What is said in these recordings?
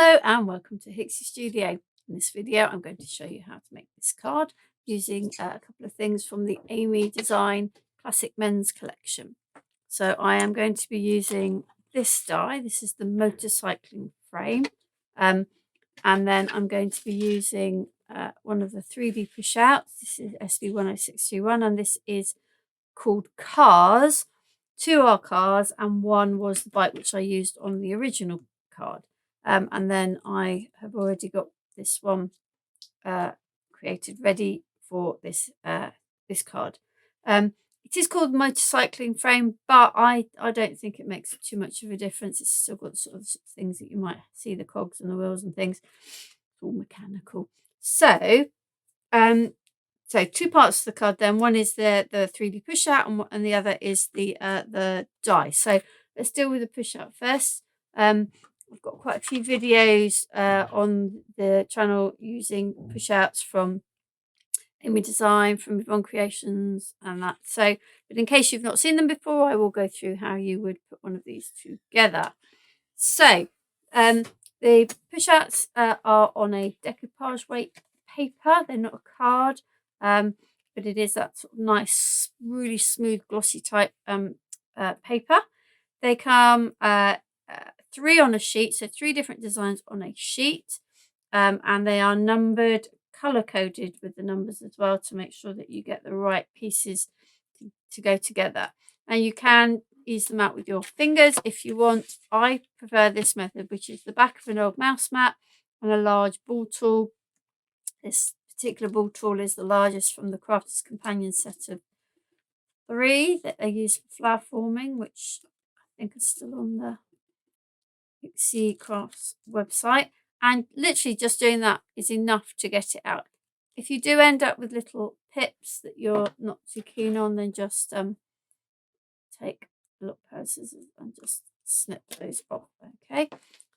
Hello and welcome to Hixxy Studio. In this video I'm going to show you how to make this card using a couple of things from the Amy Design Classic Men's collection. So I am going to be using this die. This is the motorcycling frame, and then I'm going to be using one of the 3D pushouts. This is SB10631 and this is called Cars. Two are cars and one was the bike which I used on the original card. And then I have already got this one created ready for this this card. It is called motorcycling frame, but I don't think it makes too much of a difference. It's still got sort of things that you might see, the cogs and the wheels and things. It's all mechanical. So two parts of the card then. One is the 3D push out and the other is the die. So let's deal with the push out first. I've got quite a few videos on the channel using pushouts from Amy Design, from Aall Creations and that. So, but in case you've not seen them before, I will go through how you would put one of these together. So, the pushouts are on a decoupage weight paper. They're not a card, but it is that sort of nice, really smooth, glossy type paper. They come 3 on a sheet, so 3 different designs on a sheet, and they are numbered, color coded with the numbers as well to make sure that you get the right pieces to go together. And you can ease them out with your fingers if you want. I prefer this method, which is the back of an old mouse mat and a large ball tool. This particular ball tool is the largest from the Crafter's Companion set of 3 that they use for flower forming, which I think are still on the Hixxycrafts website, and literally just doing that is enough to get it out. If you do end up with little pips that you're not too keen on, then just take a little pair of scissors and just snip those off. Okay,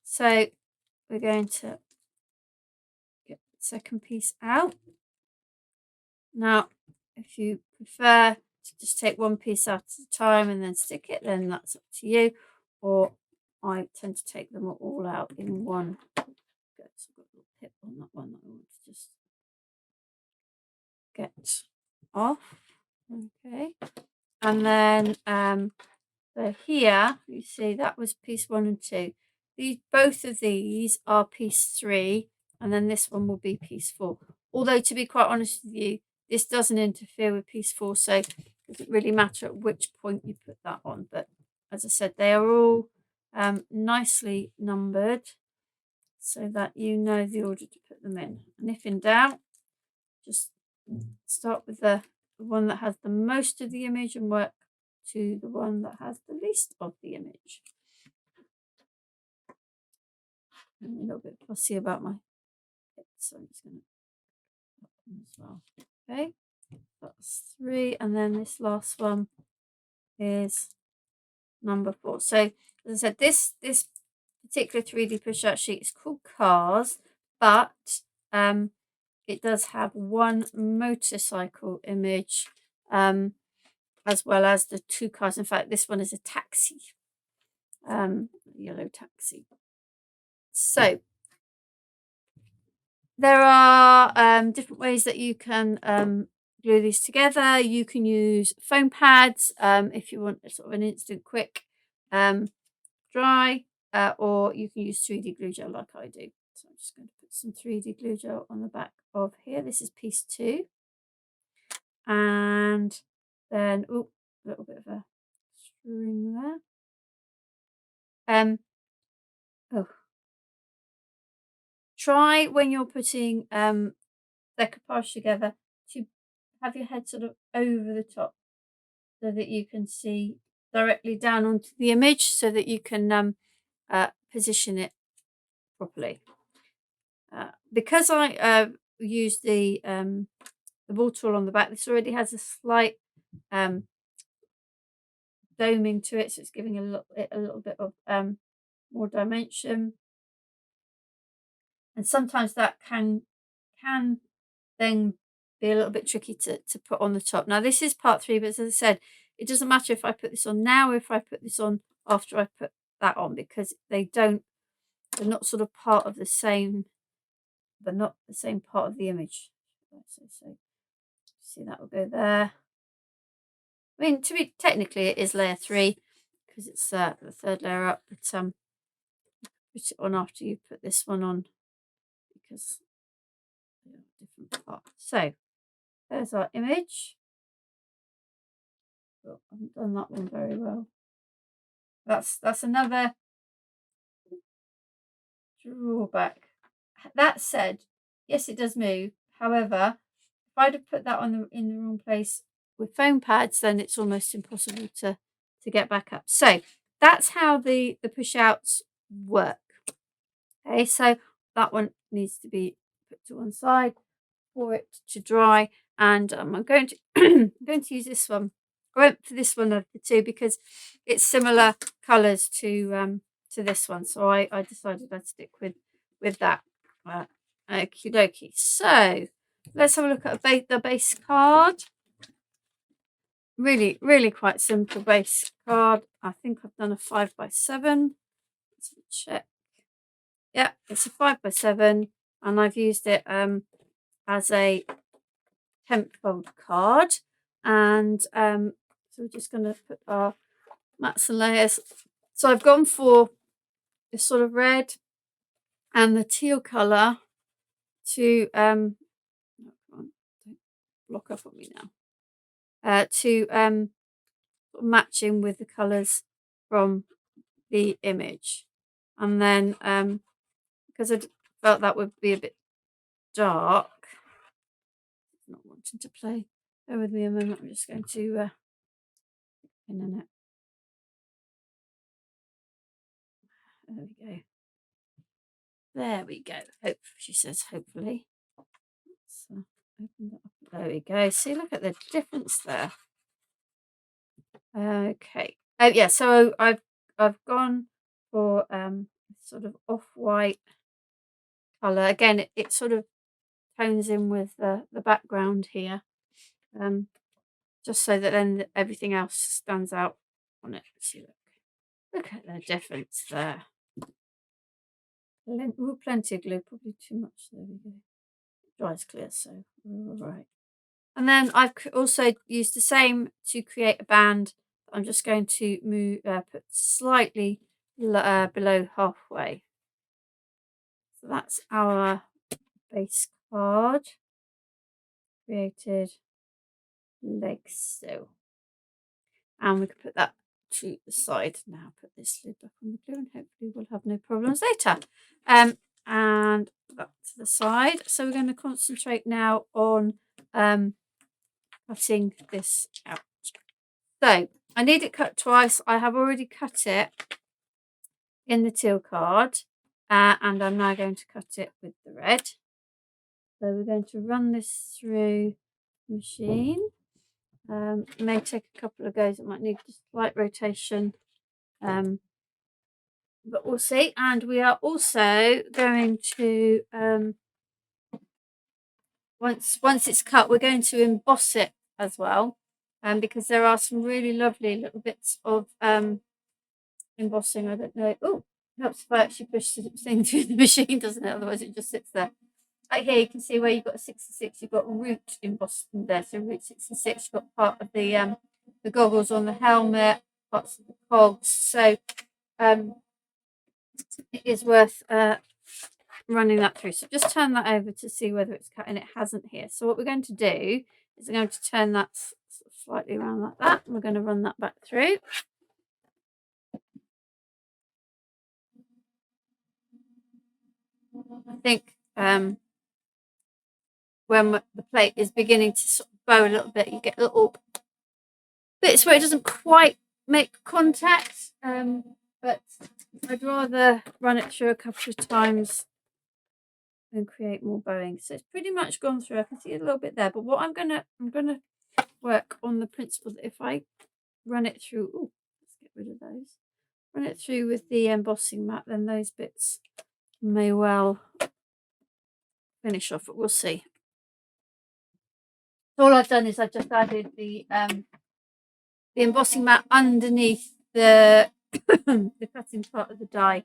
so we're going to get the second piece out. Now if you prefer to just take one piece out at a time and then stick it, then that's up to you, or I tend to take them all out in one. Good. So I've got a little pip on that one that I want to just get off. Okay. And then so here you see that was piece 1 and 2. Both of these are piece 3, and then this one will be piece 4. Although to be quite honest with you, this doesn't interfere with piece 4, so it doesn't really matter at which point you put that on. But as I said, they are all nicely numbered so that you know the order to put them in. And if in doubt, just start with the one that has the most of the image and work to the one that has the least of the image. I'm a little bit fussy about my hits, so I'm just going to put them as well. Okay, that's 3, and then this last one is number 4. So as I said, this particular 3D push-out sheet is called Cars, but it does have one motorcycle image as well as the 2 cars. In fact, this one is a taxi, yellow taxi. So there are different ways that you can glue these together. You can use foam pads if you want sort of an instant quick dry, or you can use 3D glue gel like I do. So I'm just going to put some 3D glue gel on the back of here. This is piece 2, and then a little bit of a string there. Try when you're putting decoupage together to have your head sort of over the top so that you can see directly down onto the image, so that you can position it properly. Because I used the ball tool on the back, this already has a slight doming to it, so it's giving a little bit of more dimension. And sometimes that can then be a little bit tricky to put on the top. Now this is part 3, but as I said, it doesn't matter if I put this on now or if I put this on after I put that on, because they don't They're not sort of part of the same, but not the same part of the image. So see, that will go there. I mean, to be technically, it is layer 3 because it's the third layer up, but put it on after you put this one on because they're different parts. So there's our image. Oh, I haven't done that one very well. That's another drawback. That said, yes, it does move. However, if I'd have put that on in the wrong place with foam pads, then it's almost impossible to get back up. So that's how the push outs work. Okay, so that one needs to be put to one side for it to dry, and I'm going to I'm going to use this one. I went for this one of the two because it's similar colours to this one, so I decided I'd stick with that. Okie dokie. So let's have a look at the base card. Really quite simple base card. I think I've done a 5x7. Let's check. Yeah, it's a 5x7, and I've used it as a temp fold card. And so we're just going to put our mats and layers. So I've gone for this sort of red and the teal colour to don't block up on me now. To matching with the colours from the image, and then because I felt that would be a bit dark, not wanting to play. Bear with me a moment. I'm just going to pin in it. There we go. There we go. Hope she says hopefully. Let's open that up. There we go. See, look at the difference there. Okay. Oh yeah. So I've gone for sort of off-white colour. Again, it sort of tones in with the background here, just so that then everything else stands out on it. See, look at the difference there. Plenty of glue, probably too much. There we go. It dries clear, so all right. And then I've also used the same to create a band. I'm just going to move, put slightly below halfway. So that's our base card created like so. And we can put that to the side now. Put this lid back on the glue, and hopefully we'll have no problems later. And that to the side. So we're going to concentrate now on cutting this out. So I need it cut twice. I have already cut it in the teal card, and I'm now going to cut it with the red. So we're going to run this through the machine. It may take a couple of goes. It might need just slight rotation, but we'll see. And we are also going to once it's cut, we're going to emboss it as well, because there are some really lovely little bits of embossing. I don't know. Oh, helps if I actually push the thing through the machine, doesn't it? Otherwise it just sits there. Right here you can see where you've got a 66, you've got root embossed in there. So root 66, you've got part of the goggles on the helmet, parts of the cogs. So it is worth running that through. So just turn that over to see whether it's cut, and it hasn't here. So what we're going to do is we're going to turn that slightly around like that, and we're going to run that back through. I think when the plate is beginning to sort of bow a little bit, you get little bits where it doesn't quite make contact, but I'd rather run it through a couple of times and create more bowing. So it's pretty much gone through. I can see a little bit there, but what I'm gonna work on the principle that if I run it through, oh, let's get rid of those. Run it through with the embossing mat, then those bits may well finish off, but we'll see. So all I've done is I've just added the embossing mat underneath the the cutting part of the die.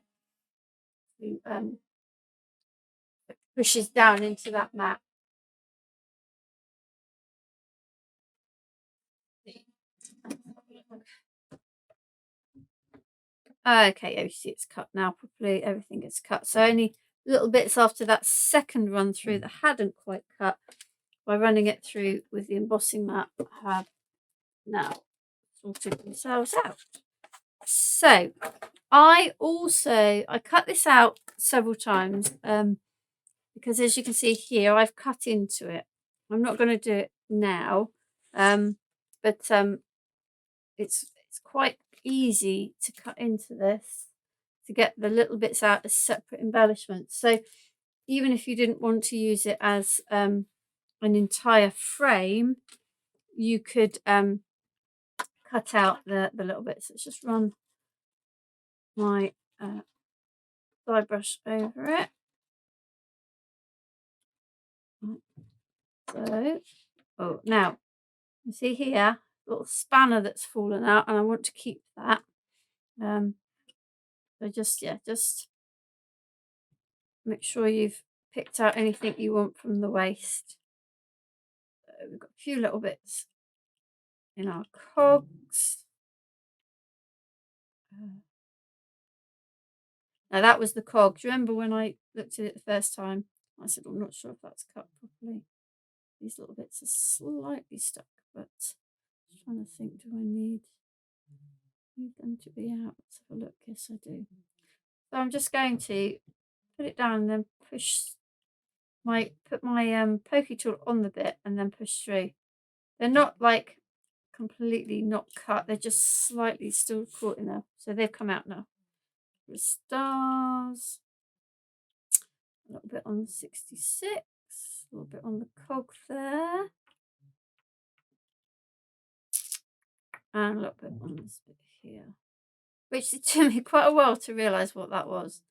pushes down into that mat. Okay, you see it's cut now properly. Everything is cut. So only little bits after that second run through that hadn't quite cut, by running it through with the embossing mat, have now sorted themselves out. So I cut this out several times because, as you can see here, I've cut into it. I'm not going to do it now, but it's quite easy to cut into this to get the little bits out as separate embellishments. So even if you didn't want to use it as an entire frame, you could cut out the little bits. Let's just run my dye brush over it. So, now you see here, little spanner that's fallen out, and I want to keep that. So just make sure you've picked out anything you want from the waste. So we've got a few little bits in our cogs. Now that was the cog. Do you remember when I looked at it the first time? I said, I'm not sure if that's cut properly. These little bits are slightly stuck, but I'm trying to think, do I need them to be out? Let's have a look. Yes, I do. So I'm just going to put it down and then put my pokey tool on the bit and then push through. They're not like completely not cut, they're just slightly still caught in there. So they've come out now. The stars, a little bit on the 66, a little bit on the cog there, and a little bit on this bit here, which it took me quite a while to realise what that was.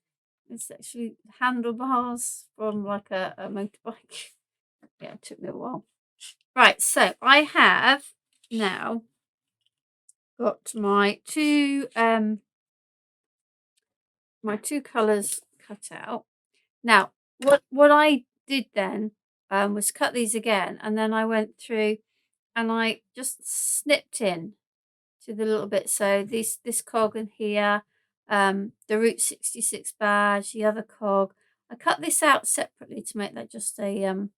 It's actually handlebars from like a motorbike. Yeah, it took me a while. Right, so I have now got my two colours cut out. Now, what I did then was cut these again, and then I went through and I just snipped in to the little bit. So this cog in here, the Route 66 badge, the other cog. I cut this out separately to make that just a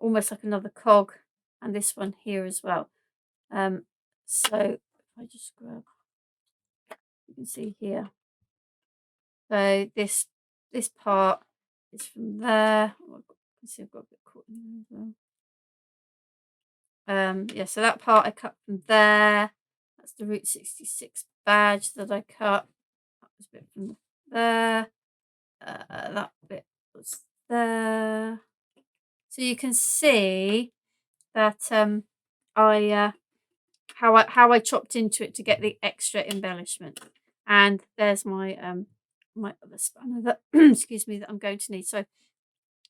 almost like another cog, and this one here as well. So if I just grab, you can see here. So this part is from there. Oh, you can see I've got a bit caught in there as well. Yeah, so that part I cut from there. That's the Route 66 badge that I cut. That was a bit from there. That bit was there. So you can see that how I chopped into it to get the extra embellishment. And there's my my other spanner that excuse me, that I'm going to need. So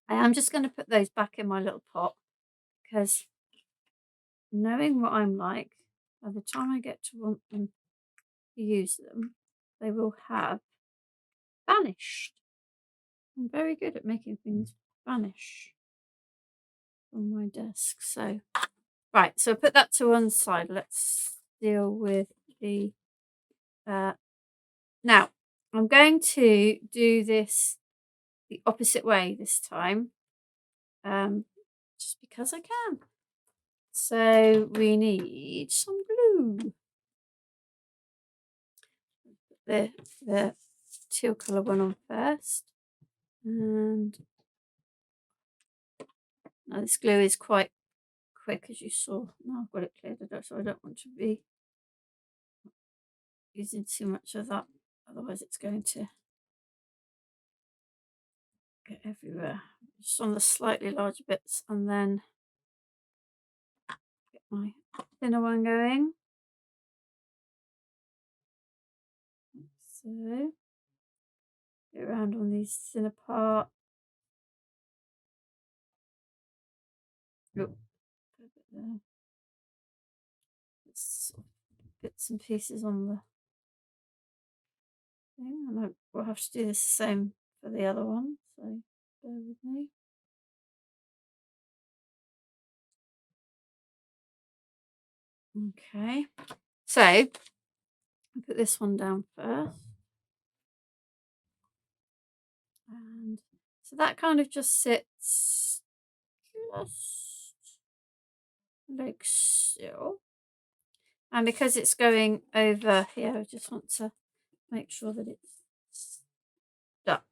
I am just going to put those back in my little pot, because knowing what I'm like, by the time I get to want them to use them, they will have vanished. I'm very good at making things vanish from my desk. So right, so put that to one side. Let's deal with the now I'm going to do this the opposite way this time, just because I can. So we need some glue. The teal colour one on first, and now this glue is quite quick, as you saw. Now I've got it cleared up, so I don't want to be using too much of that, otherwise it's going to get everywhere. Just on the slightly larger bits, and then get my thinner one going. So get around on these thinner part. Oh, put a bit there. Sort of bits and pieces on thing, and I will have to do the same for the other one, so bear with me. Okay, so I'll put this one down first. And so that kind of just sits just like so. And because it's going over here, I just want to make sure that it's stuck.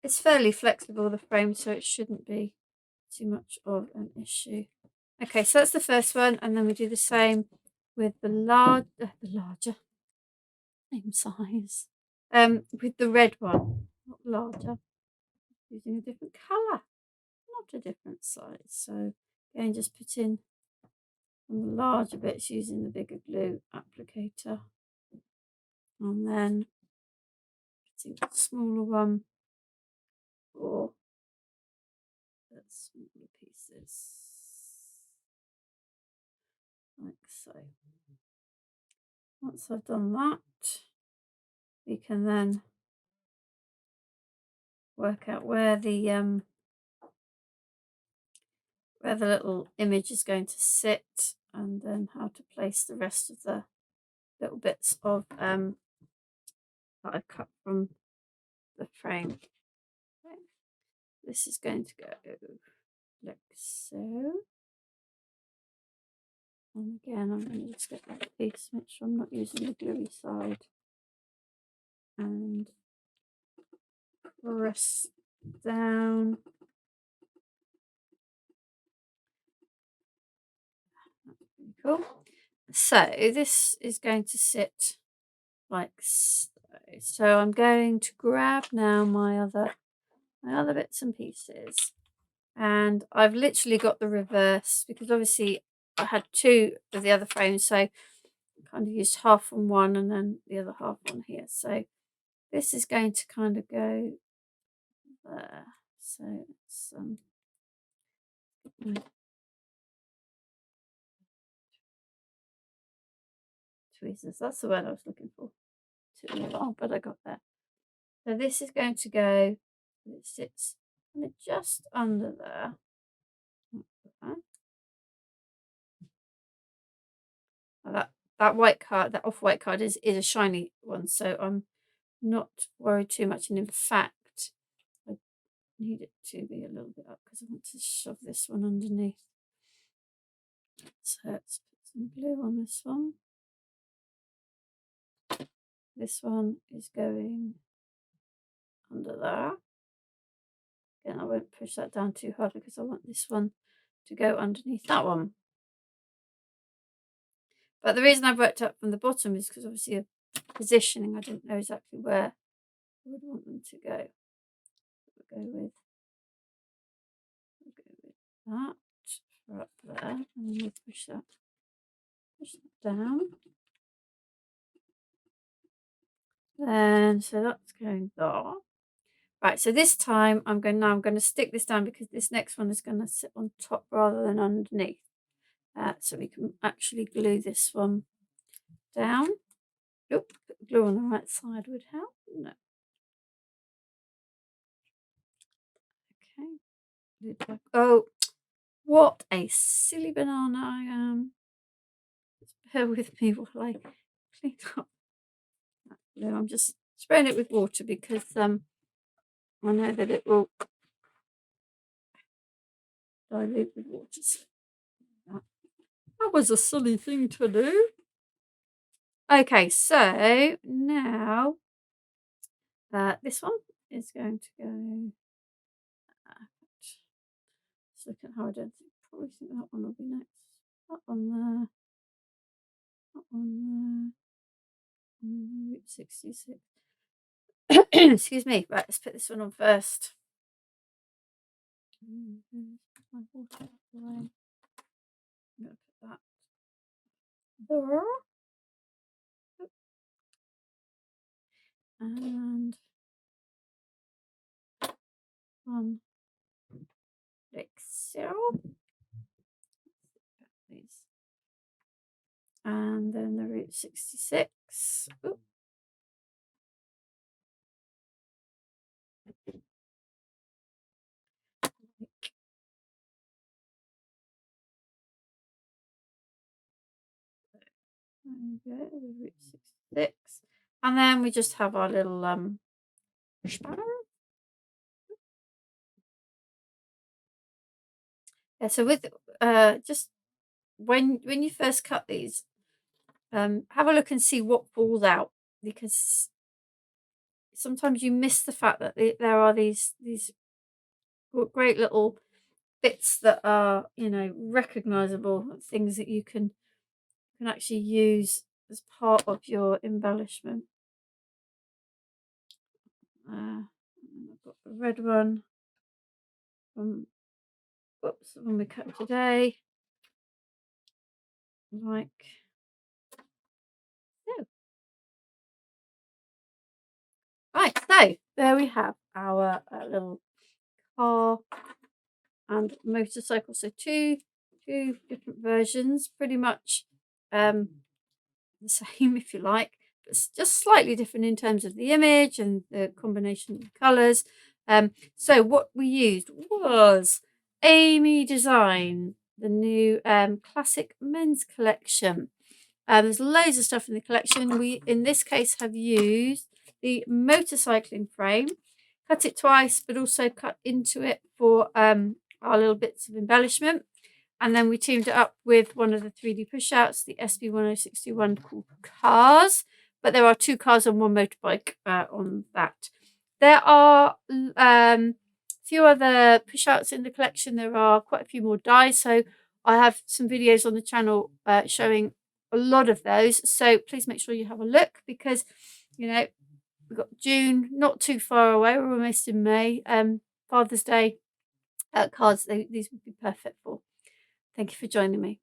It's fairly flexible, the frame, so it shouldn't be too much of an issue. Okay, so that's the first one, and then we do the same with the larger, same size. With the red one, not larger, using a different colour, not a different size. So again, just put in on the larger bits using the bigger glue applicator, and then putting the smaller one for the smaller pieces, like so. Once I've done that, we can then work out where the little image is going to sit, and then how to place the rest of the little bits of that I've cut from the frame. Okay. This is going to go like so. And again, I'm going to just get that piece, make sure I'm not using the gluey side, and press down. That's pretty cool. So this is going to sit like so. So I'm going to grab now my other bits and pieces, and I've literally got the reverse, because obviously I had two of the other frames, so I kind of used half on one and then the other half on here. So this is going to kind of go there. So it's tweezers, that's the word I was looking for. Took me a while, but I got there. So this is going to go, it sits kind of just under there. That white card, that off-white card is a shiny one, so I'm not worried too much. And in fact, I need it to be a little bit up because I want to shove this one underneath. So let's put some glue on this one. This one is going under there. Again, I won't push that down too hard because I want this one to go underneath that one. But the reason I've worked up from the bottom is because obviously of positioning, I didn't know exactly where I would want them to go. We'll go with that for up there, and then we'll push that down. And so that's going there. Right, so this time I'm going to stick this down because this next one is going to sit on top rather than underneath. So we can actually glue this one down. Oop, put the glue on the right side would help. No. Okay. Oh, what a silly banana I am. Just bear with me while I clean up that glue. I'm just spraying it with water because I know that it will dilute with water. So that was a silly thing to do. Okay, so now this one is going to go. Just look at how I don't think. Probably think that one will be next. That one there. That one there. And then Route 66. Excuse me. Right, let's put this one on first. My water away. I'm going to put that there. And one like so. And then the Route Route 66. Ooh. There we go, Route 66. And then we just have our little spanner. Yeah, so with just when you first cut these, have a look and see what falls out, because sometimes you miss the fact that there are these great little bits that are, you know, recognizable things that you can actually use as part of your embellishment. I've got the red one from when we cut today, like so. Right, so there we have our little car and motorcycle. So two different versions, pretty much the same, if you like, but it's just slightly different in terms of the image and the combination of colours. So what we used was Amy Design, the new classic men's collection. There's loads of stuff in the collection. We, in this case, have used the motorcycling frame, cut it twice, but also cut into it for our little bits of embellishment. And then we teamed it up with one of the 3D pushouts, the SB10631, called Cars. But there are 2 cars and 1 motorbike on that. There are a few other pushouts in the collection. There are quite a few more dies. So I have some videos on the channel showing a lot of those. So please make sure you have a look, because, you know, we've got June, not too far away. We're almost in May. Father's Day cards, these would be perfect for. Thank you for joining me.